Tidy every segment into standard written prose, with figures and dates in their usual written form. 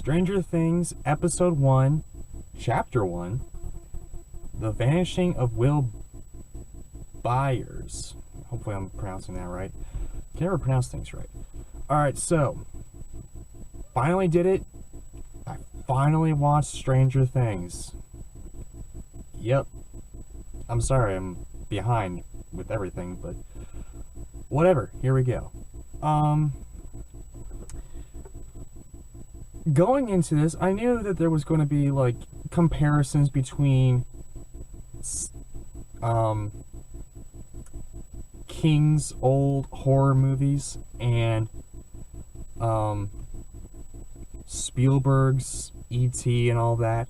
Stranger Things, Episode 1, Chapter 1, The Vanishing of Will Byers. Hopefully I'm pronouncing that right. Can never pronounce things right. Alright, so, finally did it. I finally watched Stranger Things. Yep. I'm sorry, I'm behind with everything, but whatever, here we go. Going into this, I knew that there was going to be, like, comparisons between King's old horror movies and Spielberg's E.T. and all that.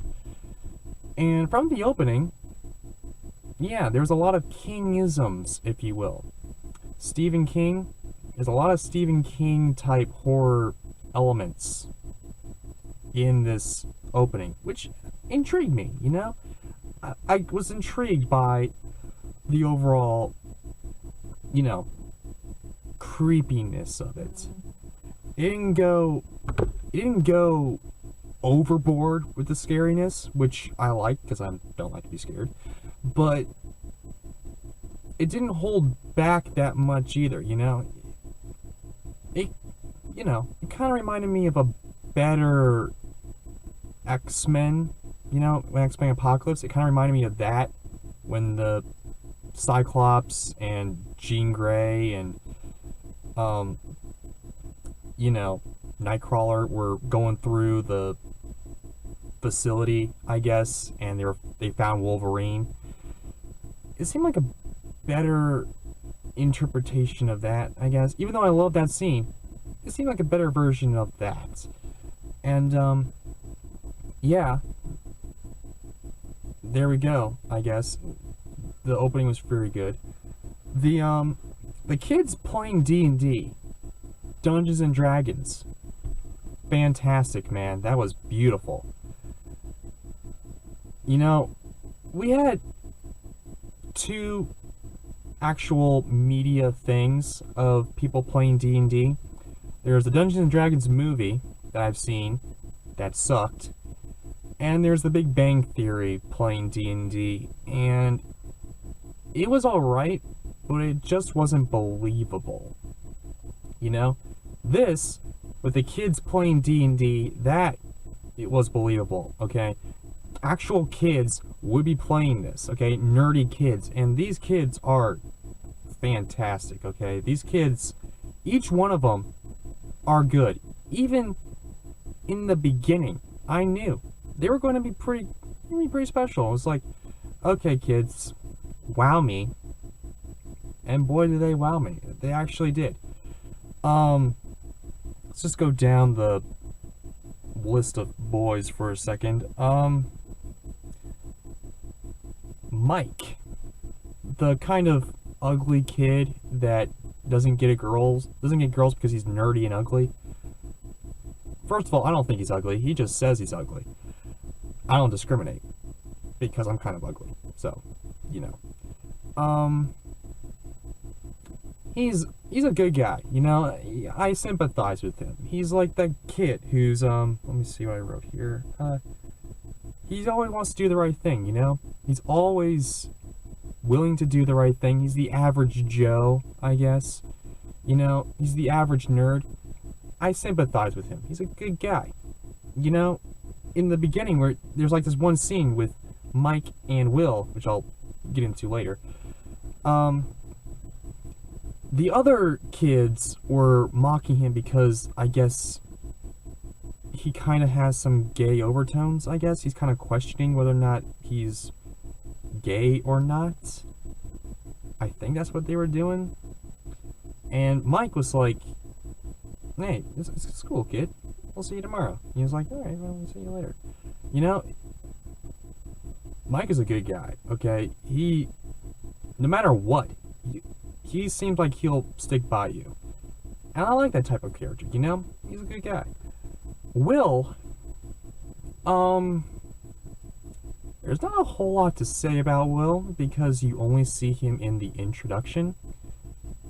And from the opening, yeah, there's a lot of King-isms, if you will. Stephen King, there's a lot of Stephen King type horror elements in this opening, which intrigued me, you know? I was intrigued by the overall, you know, creepiness of it. It didn't go overboard with the scariness, which I like, because I don't like to be scared, but it didn't hold back that much either, you know? It kind of reminded me of a better X-Men, you know, when X-Men Apocalypse. It kind of reminded me of that, when the Cyclops and Jean Grey and, you know, Nightcrawler were going through the facility, I guess, and they found Wolverine. It seemed like a better interpretation of that, I guess. Even though I love that scene, it seemed like a better version of that. And, yeah. There we go, I guess. The opening was very good. The kids playing D&D, Dungeons and Dragons. Fantastic, man. That was beautiful. You know, we had two actual media things of people playing D&D. There's the Dungeons and Dragons movie that I've seen that sucked, and there's the Big Bang Theory playing D&D, and it was alright, but it just wasn't believable. You know? This, with the kids playing D&D, that, it was believable, okay? Actual kids would be playing this, okay? Nerdy kids, and these kids are fantastic, okay? These kids, each one of them are good. Even in the beginning, I knew they were going to be pretty special. It was like, okay, kids, wow me. And boy, did they wow me. They actually did. Let's just go down the list of boys for a second. Mike, the kind of ugly kid that doesn't get girls because he's nerdy and ugly. First of all, I don't think he's ugly. He just says he's ugly. I don't discriminate because I'm kind of ugly. So, you know. He's a good guy, you know. I sympathize with him. He's like that kid who's let me see what I wrote here. He always wants to do the right thing, you know? He's always willing to do the right thing. He's the average Joe, I guess. You know, he's the average nerd. I sympathize with him. He's a good guy. You know, in the beginning where there's like this one scene with Mike and Will, which I'll get into later. The other kids were mocking him because I guess he kind of has some gay overtones, I guess. He's kind of questioning whether or not he's gay or not. I think that's what they were doing. And Mike was like, hey, it's cool, kid. We'll see you tomorrow. And he was like, alright, well, we'll see you later. You know, Mike is a good guy, okay? He, no matter what, he seems like he'll stick by you. And I like that type of character, you know? He's a good guy. Will, there's not a whole lot to say about Will because you only see him in the introduction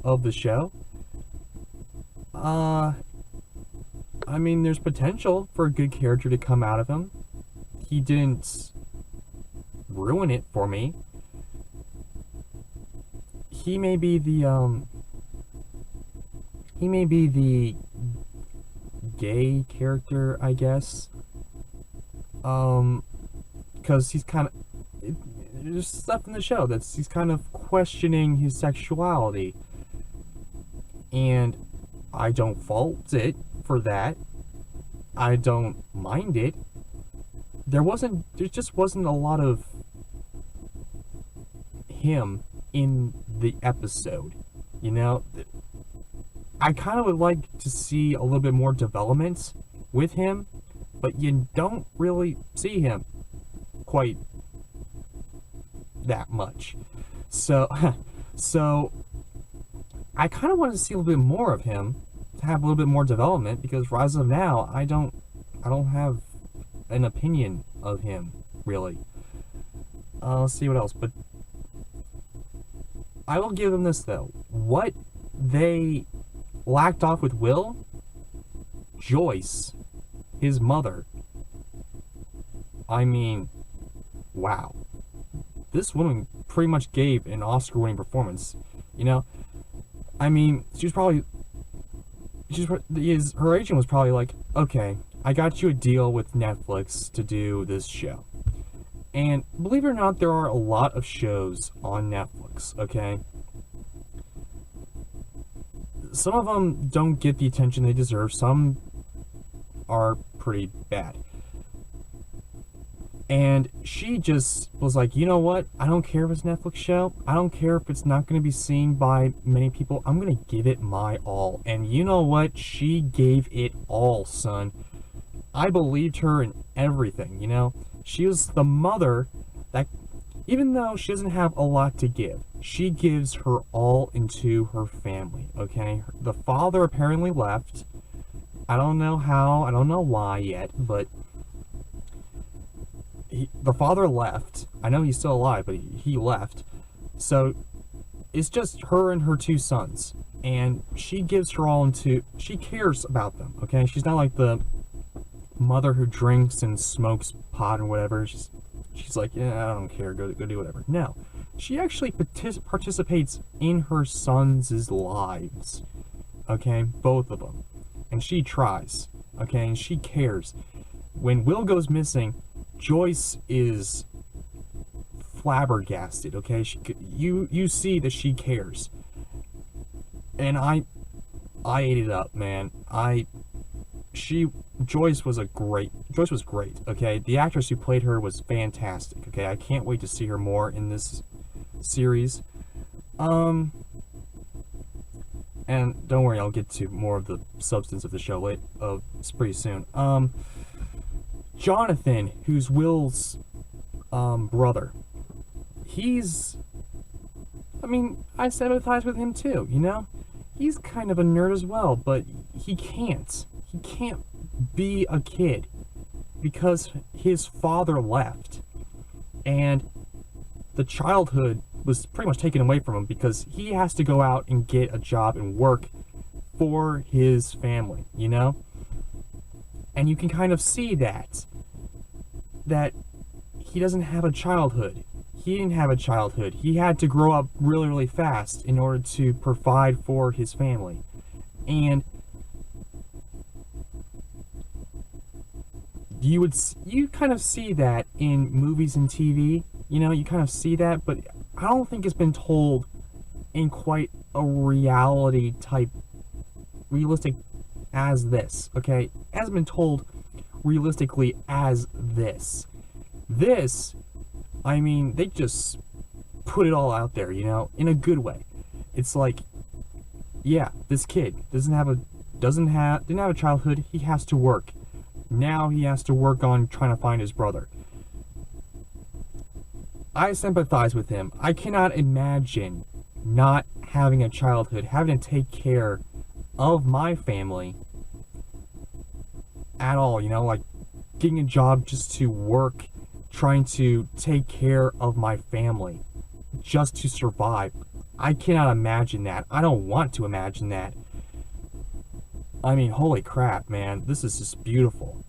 of the show. I I mean, there's potential for a good character to come out of him. He didn't ruin it for me. He may be the gay character, I guess. Because he's kind of, there's stuff in the show that's he's kind of questioning his sexuality, and I don't fault it for that. I don't mind it. There just wasn't a lot of him in the episode, you know. I kind of would like to see a little bit more development with him, but you don't really see him quite that much. So I kind of want to see a little bit more of him, to have a little bit more development, because as of now, I don't have an opinion of him, really. Let's see what else, but I will give them this, though. What they lacked off with Will, Joyce, his mother, I mean, wow. This woman pretty much gave an Oscar-winning performance, you know? I mean, her agent was probably like, okay, I got you a deal with Netflix to do this show. And believe it or not, there are a lot of shows on Netflix, okay? Some of them don't get the attention they deserve. Some are pretty bad. And she just was like, you know what? I don't care if it's a Netflix show. I don't care if it's not going to be seen by many people. I'm going to give it my all. And you know what? She gave it all, son. I believed her in everything, you know? She was the mother that, even though she doesn't have a lot to give, she gives her all into her family, okay? The father apparently left. I don't know how, I don't know why yet, but the father left. I know he's still alive, but he left. So it's just her and her two sons, and she gives her all into, she cares about them, okay? She's not like the mother who drinks and smokes pot or whatever. She's like, yeah, I don't care, go do whatever. No, she actually participates in her sons' lives, okay? Both of them. And she tries, okay? And she cares. When Will goes missing, Joyce is flabbergasted, okay? You see that she cares. And I ate it up, man. Joyce was great, okay? The actress who played her was fantastic, okay? I can't wait to see her more in this series. And don't worry, I'll get to more of the substance of the show pretty soon. Jonathan, who's Will's brother, I sympathize with him too, you know? He's kind of a nerd as well, but he can't be a kid because his father left, and the childhood was pretty much taken away from him because he has to go out and get a job and work for his family, you know? And you can kind of see that he doesn't have a childhood. He didn't have a childhood. He had to grow up really, really fast in order to provide for his family. And you kind of see that in movies and TV. You know, you kind of see that, but I don't think it's been told in quite a reality type, realistic as this, okay? It hasn't been told realistically as this. This, I mean, they just put it all out there, you know, in a good way. It's like, yeah, this kid didn't have a childhood. He has to work. Now he has to work on trying to find his brother. I sympathize with him. I cannot imagine not having a childhood, having to take care of my family at all, you know, like getting a job just to work, trying to take care of my family just to survive. I cannot imagine that. I don't want to imagine that. I mean, holy crap, man. This is just beautiful.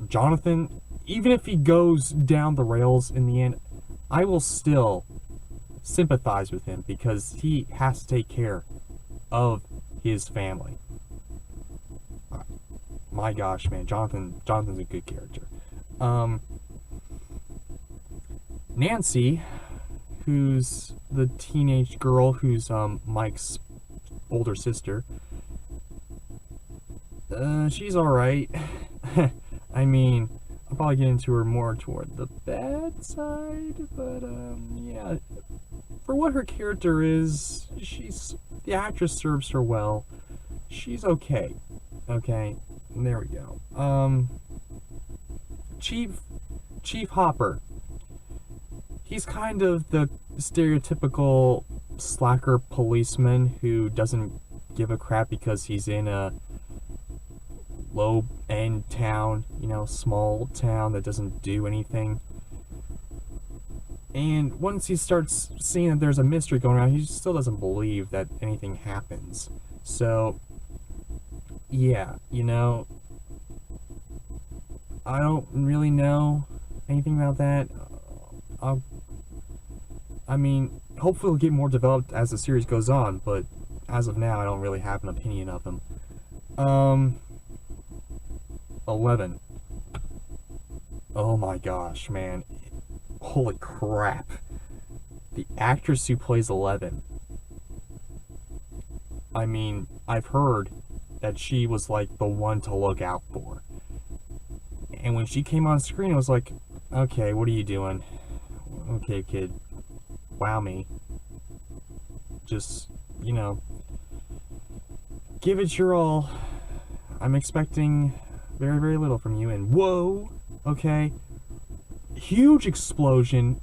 Jonathan, even if he goes down the rails in the end, I will still sympathize with him because he has to take care of his family. My gosh, man, Jonathan's a good character. Nancy, who's the teenage girl who's Mike's older sister, she's alright. I mean, I'll probably get into her more toward the bad side, but yeah, for what her character is, the actress serves her well. She's okay. Okay, there we go. Chief Hopper. He's kind of the stereotypical slacker policeman who doesn't give a crap because he's in a low-end town, small town that doesn't do anything. And once he starts seeing that there's a mystery going around, he still doesn't believe that anything happens. So, yeah, I don't really know anything about that. I mean, hopefully it'll get more developed as the series goes on, but as of now, I don't really have an opinion of him. 11. Oh my gosh, man. Holy crap. The actress who plays 11. I mean, I've heard that she was like the one to look out for. And when she came on screen, I was like, okay, what are you doing? Okay, kid. Wow me. Just, give it your all. I'm expecting very, very little from you, and whoa, okay, huge explosion.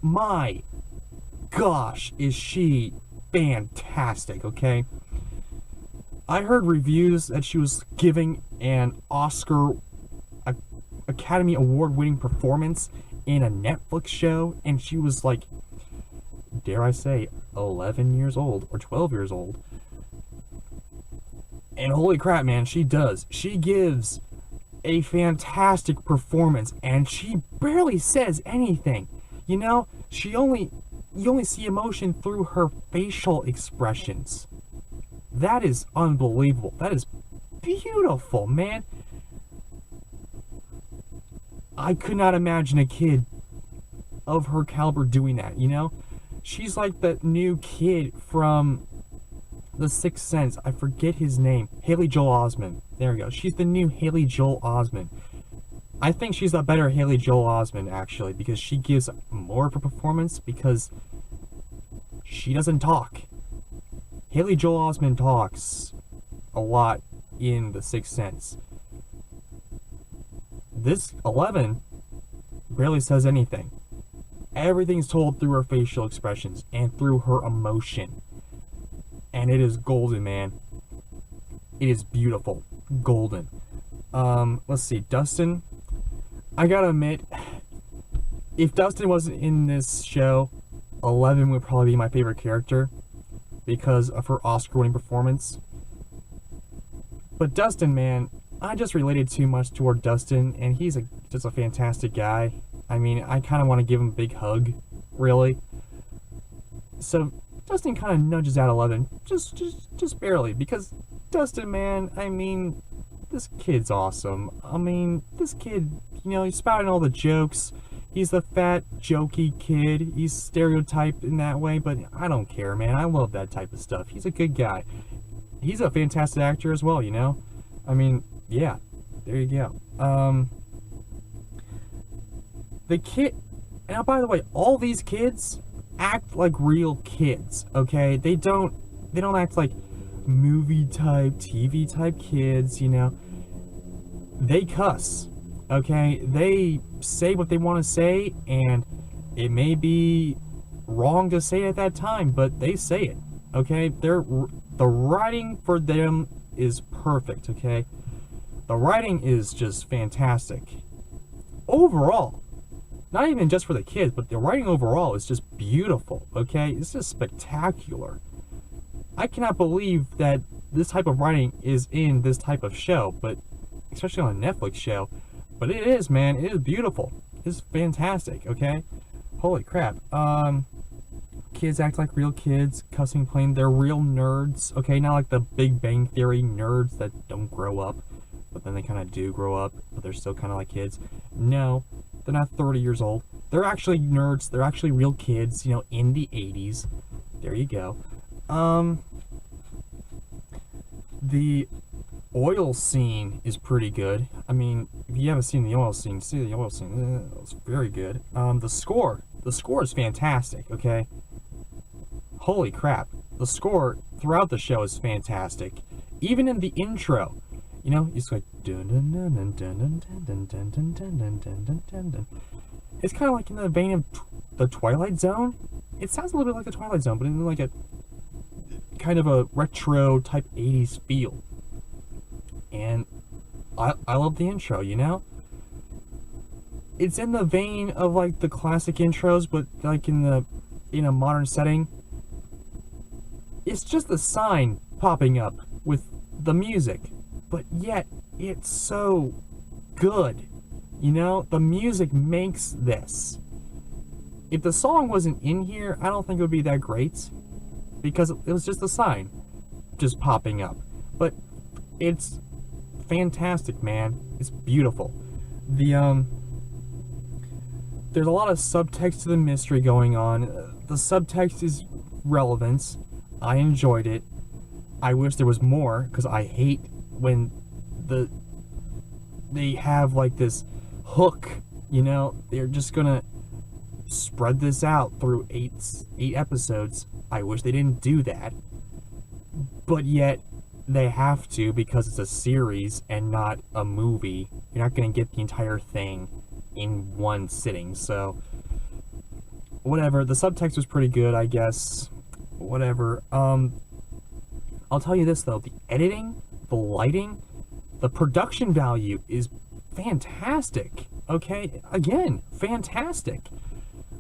My gosh, is she fantastic, okay? I heard reviews that she was giving an Academy Award-winning performance in a Netflix show, and she was like, dare I say, 11 years old, or 12 years old. And holy crap, man, she does. She gives a fantastic performance, and she barely says anything. You only see emotion through her facial expressions. That is unbelievable. That is beautiful, man. I could not imagine a kid of her caliber doing that, She's like the new kid from The Sixth Sense. I forget his name. Haley Joel Osment. There we go. She's the new Haley Joel Osment. I think she's a better Haley Joel Osment, actually, because she gives more of a performance because she doesn't talk. Haley Joel Osment talks a lot in The Sixth Sense. This 11 barely says anything. Everything's told through her facial expressions and through her emotion. And it is golden, man. It is beautiful. Golden. Let's see. Dustin. I gotta admit, if Dustin wasn't in this show, 11 would probably be my favorite character because of her Oscar-winning performance. But Dustin, man, I just related too much toward Dustin, and he's just a fantastic guy. I mean, I kind of want to give him a big hug, really. So Dustin kind of nudges out 11, just barely, because Dustin, man, I mean, this kid's awesome. I mean, this kid, he's spouting all the jokes. He's the fat, jokey kid. He's stereotyped in that way, but I don't care, man. I love that type of stuff. He's a good guy. He's a fantastic actor as well, I mean, yeah, there you go. The kid, now by the way, all these kids act like real kids, okay? They don't act like movie type, TV type kids, They cuss, okay? They say what they want to say, and it may be wrong to say it at that time, but they say it, okay? The writing for them is perfect, okay? The writing is just fantastic. Overall, not even just for the kids, but the writing overall is just beautiful, okay? It's just spectacular. I cannot believe that this type of writing is in this type of show, but especially on a Netflix show. But it is, man, it is beautiful. It's fantastic, okay? Holy crap. Kids act like real kids, cussing, playing. They're real nerds, okay? Not like the Big Bang Theory nerds that don't grow up, but then they kind of do grow up, but they're still kind of like kids. No, they're not 30 years old. They're actually nerds. They're actually real kids, you know, in the 80s. There you go. The oil scene is pretty good. I mean, if you haven't seen the oil scene, see the oil scene. It's very good. The score is fantastic, okay? Holy crap. The score throughout the show is fantastic. Even in the intro, you know, it's like dun dun dun dun dun dun dun dun dun dun dun dun dun dun. It's kind of like in the vein of the Twilight Zone. It sounds a little bit like the Twilight Zone, but in like a kind of a retro type 80s feel. And I love the intro, you know? It's in the vein of like the classic intros, but like in a modern setting. It's just a sign popping up with the music, but yet it's so good. You know, the music makes this. If the song wasn't in here, I don't think it would be that great, because it was just a sign just popping up. But it's fantastic, man. It's beautiful. There's a lot of subtext to the mystery going on. The subtext is relevance. I enjoyed it. I wish there was more, because I hate when they have like this hook, you know? They're just gonna spread this out through eight episodes. I wish they didn't do that. But yet, they have to, because it's a series and not a movie. You're not gonna get the entire thing in one sitting, so whatever. The subtext was pretty good, I guess. Whatever. I'll tell you this though, the editing, the lighting, the production value is fantastic. Okay, again, fantastic.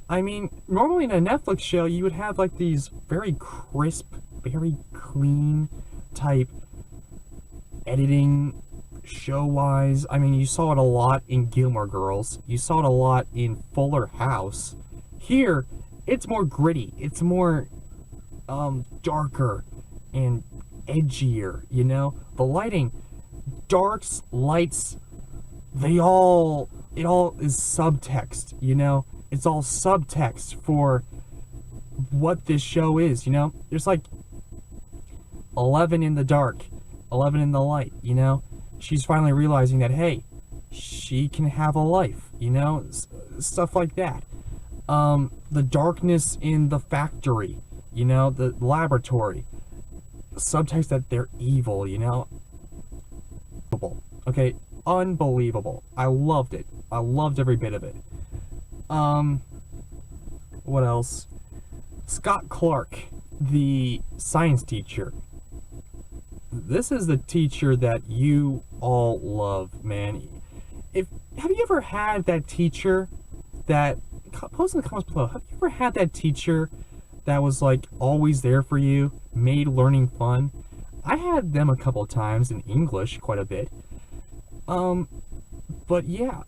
I mean, normally in a Netflix show you would have like these very crisp, very clean type editing show-wise. I mean, you saw it a lot in Gilmore Girls. You saw it a lot in Fuller House. Here, it's more gritty. It's more darker and edgier, you know? The lighting, darks, lights, it all is subtext, you know? It's all subtext for what this show is, you know? There's like 11 in the dark, 11 in the light, you know? She's finally realizing that, hey, she can have a life, you know? Stuff like that. The darkness in the factory, you know, the laboratory. Subtext that they're evil, you know? Okay, unbelievable. I loved it. I loved every bit of it. What else? Scott Clark, the science teacher. This is the teacher that you all love, man. Have you ever had that teacher that, post in the comments below, have you ever had that teacher that was like always there for you, made learning fun? I had them a couple of times in English, quite a bit. But yeah,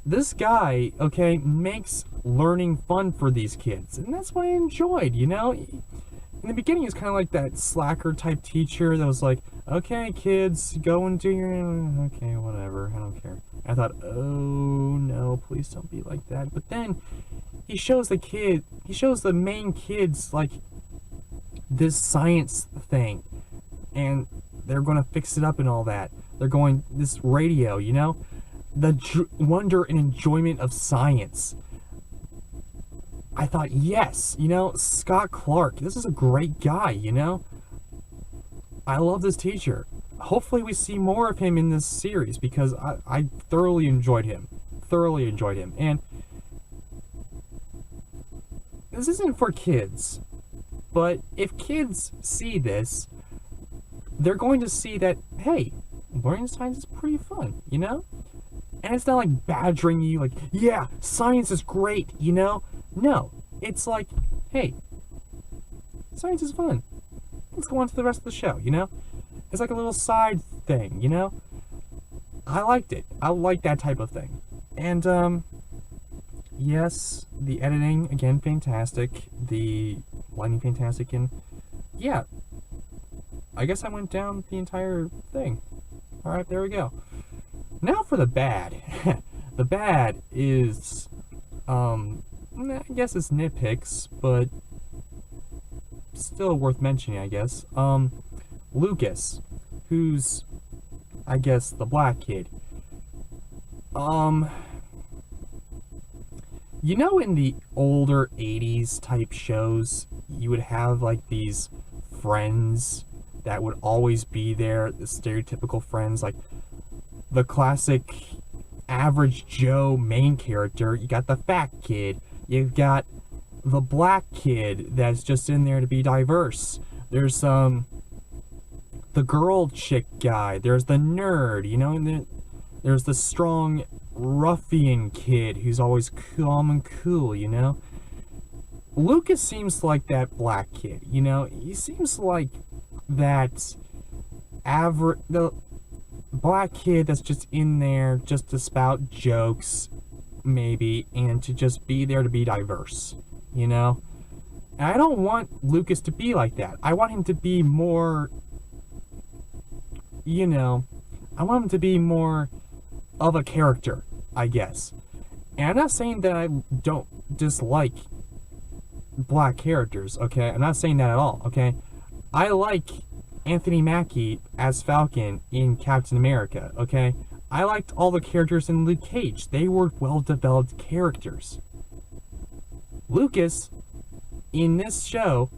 this guy, okay, makes learning fun for these kids, and that's what I enjoyed, you know? In the beginning, it's kind of like that slacker type teacher that was like, okay, kids, go and do your, okay, whatever, I don't care. I thought, oh no, please don't be like that. But then he shows the main kids like this science thing, and they're going to fix it up and all that. They're going, this radio, you know, the wonder and enjoyment of science. I thought, yes, you know, Scott Clark, this is a great guy, you know? I love this teacher. Hopefully we see more of him in this series, because I thoroughly enjoyed him. And this isn't for kids, but if kids see this, they're going to see that, hey, learning science is pretty fun, you know? And it's not like badgering you, like, yeah, science is great, you know? No, it's like, hey, science is fun. let's go on to the rest of the show, you know? It's like a little side thing, you know? I liked it. I like that type of thing. And, yes, the editing, again, fantastic. The lighting, fantastic. And, yeah, I guess I went down the entire thing. Alright, there we go. Now for the bad. The bad is, I guess it's nitpicks, but still worth mentioning, I guess. Lucas, who's, I guess, the black kid. You know, in the older 80s type shows, you would have, like, these friends that would always be there, the stereotypical friends, like the classic average Joe main character. You got the fat kid, you've got the black kid that's just in there to be diverse. There's the girl chick guy, there's the nerd, you know, and there's the strong ruffian kid who's always calm and cool, you know. Lucas seems like that black kid, you know. He seems like that the black kid that's just in there just to spout jokes, maybe, and to just be there to be diverse, you know. And I don't want Lucas to be like that. I want him to be more, you know, I want him to be more of a character, I guess. And I'm not saying that I don't dislike black characters, okay? I'm not saying that at all, okay? I like Anthony Mackie as Falcon in Captain America, okay? I liked all the characters in Luke Cage. They were well-developed characters. Lucas, in this show,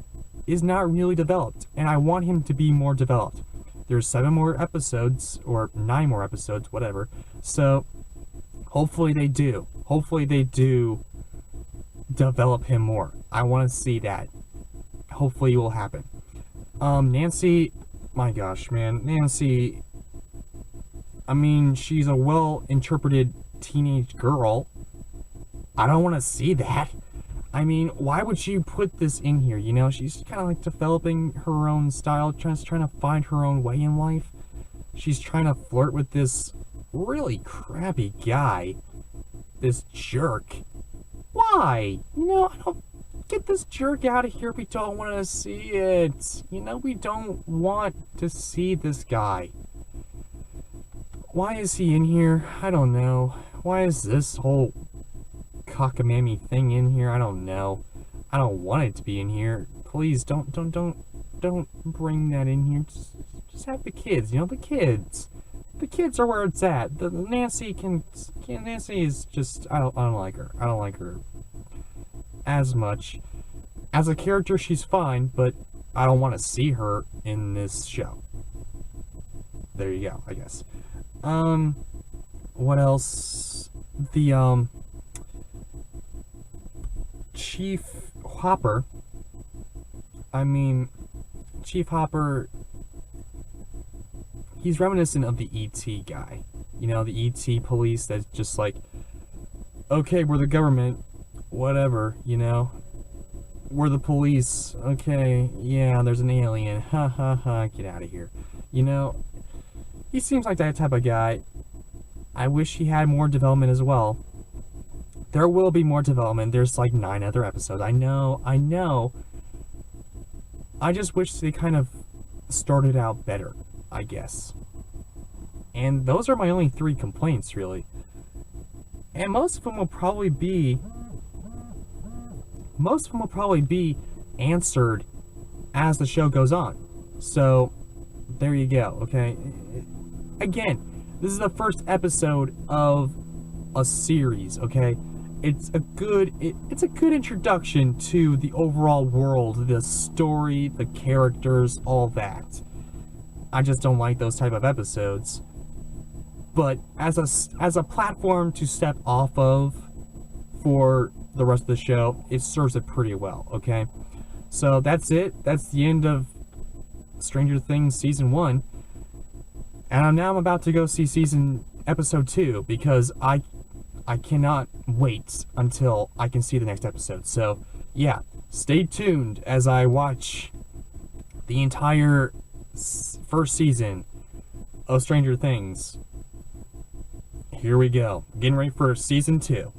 is not really developed, and I want him to be more developed. There's 7 more episodes, or 9 more episodes, whatever, so hopefully they do. Hopefully they do develop him more. I want to see that. Hopefully it will happen. Nancy, my gosh, man, Nancy, I mean, she's a well-interpreted teenage girl. I don't want to see that. I mean, why would you put this in here, you know? She's kind of like developing her own style, trying to find her own way in life. She's trying to flirt with this really crappy guy, this jerk. Why? You know, I don't... Get this jerk out of here. We don't want to see it. You know, we don't want to see this guy. Why is he in here? I don't know. Why is this whole cockamamie thing in here? I don't know. I don't want it to be in here. Please don't bring that in here. Just have the kids. You know, the kids. The kids are where it's at. Nancy is just... I don't like her. I don't like her as much. As a character, she's fine, but I don't want to see her in this show. There you go, I guess. What else? The, Chief Hopper. I mean, Chief Hopper, he's reminiscent of the E.T. guy. You know, the E.T. police that's just like, okay, we're the government, whatever, you know, we're the police, okay, yeah, there's an alien, ha ha ha, get out of here, you know. He seems like that type of guy. I wish he had more development as well. There will be more development. There's like 9 other episodes. I know. I just wish they kind of started out better, I guess. And those are my only 3 complaints, really. And most of them will probably be answered as the show goes on. So, there you go, okay? Again, this is the first episode of a series, okay? It's a good introduction to the overall world, the story, the characters, all that. I just don't like those type of episodes. But as a platform to step off of for the rest of the show, it serves it pretty well, okay? So that's it. That's the end of Stranger Things Season 1. And now I'm about to go see Episode 2, because I cannot wait until I can see the next episode. So, yeah, stay tuned as I watch the entire first season of Stranger Things. Here we go. Getting ready for season 2.